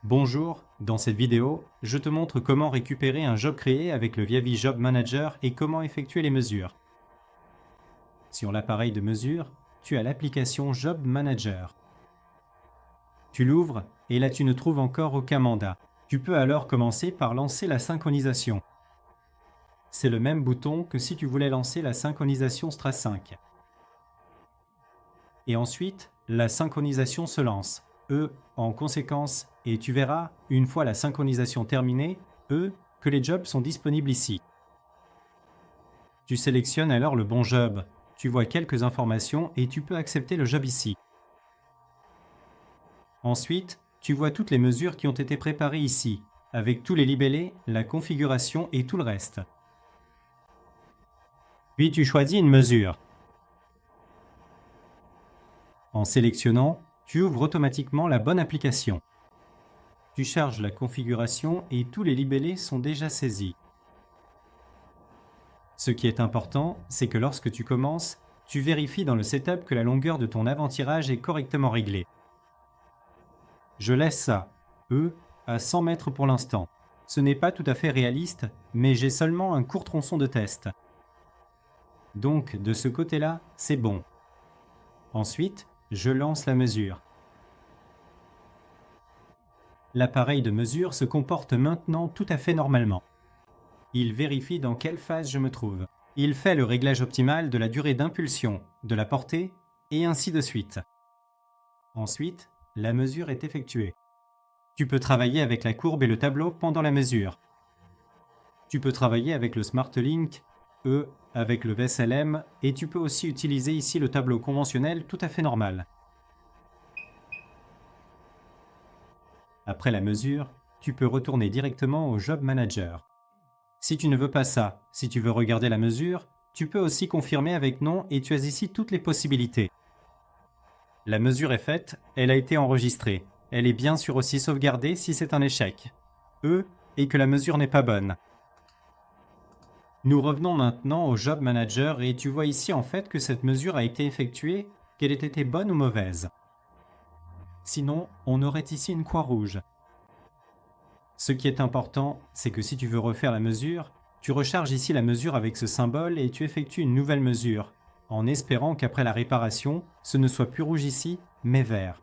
Bonjour, dans cette vidéo, je te montre comment récupérer un job créé avec le Viavi Job Manager et comment effectuer les mesures. Sur l'appareil de mesure, tu as l'application Job Manager. Tu l'ouvres et là tu ne trouves encore aucun mandat. Tu peux alors commencer par lancer la synchronisation. C'est le même bouton que si tu voulais lancer la synchronisation Stra 5. Et ensuite, la synchronisation se lance. En conséquence, et tu verras, une fois la synchronisation terminée, que les jobs sont disponibles ici. Tu sélectionnes alors le bon job. Tu vois quelques informations et tu peux accepter le job ici. Ensuite, tu vois toutes les mesures qui ont été préparées ici, avec tous les libellés, la configuration et tout le reste. Puis tu choisis une mesure. En sélectionnant, tu ouvres automatiquement la bonne application. Tu charges la configuration et tous les libellés sont déjà saisis. Ce qui est important, c'est que lorsque tu commences, tu vérifies dans le setup que la longueur de ton avant-tirage est correctement réglée. Je laisse ça, à 100 mètres pour l'instant. Ce n'est pas tout à fait réaliste, mais j'ai seulement un court tronçon de test. Donc, de ce côté-là, c'est bon. Ensuite, je lance la mesure. L'appareil de mesure se comporte maintenant tout à fait normalement. Il vérifie dans quelle phase je me trouve. Il fait le réglage optimal de la durée d'impulsion, de la portée, et ainsi de suite. Ensuite, la mesure est effectuée. Tu peux travailler avec la courbe et le tableau pendant la mesure. Tu peux travailler avec le SmartLink, avec le VSLM, et tu peux aussi utiliser ici le tableau conventionnel tout à fait normal. Après la mesure, tu peux retourner directement au Job Manager. Si tu ne veux pas ça, si tu veux regarder la mesure, tu peux aussi confirmer avec non et tu as ici toutes les possibilités. La mesure est faite, elle a été enregistrée. Elle est bien sûr aussi sauvegardée si c'est un échec. Et que la mesure n'est pas bonne. Nous revenons maintenant au Job Manager et tu vois ici en fait que cette mesure a été effectuée, qu'elle ait été bonne ou mauvaise. Sinon, on aurait ici une croix rouge. Ce qui est important, c'est que si tu veux refaire la mesure, tu recharges ici la mesure avec ce symbole et tu effectues une nouvelle mesure, en espérant qu'après la réparation, ce ne soit plus rouge ici, mais vert.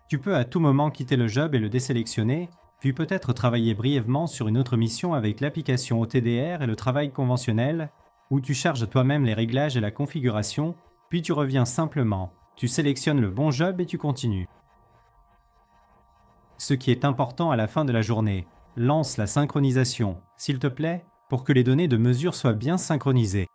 Tu peux à tout moment quitter le job et le désélectionner, puis peut-être travailler brièvement sur une autre mission avec l'application OTDR et le travail conventionnel, où tu charges toi-même les réglages et la configuration, puis tu reviens simplement, tu sélectionnes le bon job et tu continues. Ce qui est important à la fin de la journée, lance la synchronisation, s'il te plaît, pour que les données de mesure soient bien synchronisées.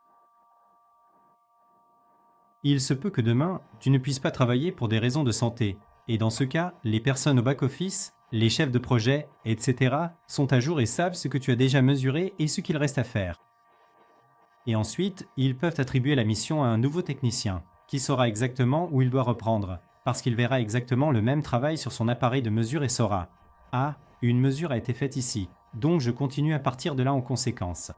Il se peut que demain, tu ne puisses pas travailler pour des raisons de santé, et dans ce cas, les personnes au back-office, les chefs de projet, etc. sont à jour et savent ce que tu as déjà mesuré et ce qu'il reste à faire. Et ensuite, ils peuvent attribuer la mission à un nouveau technicien, qui saura exactement où il doit reprendre, parce qu'il verra exactement le même travail sur son appareil de mesure et saura « Ah, une mesure a été faite ici, donc je continue à partir de là en conséquence ».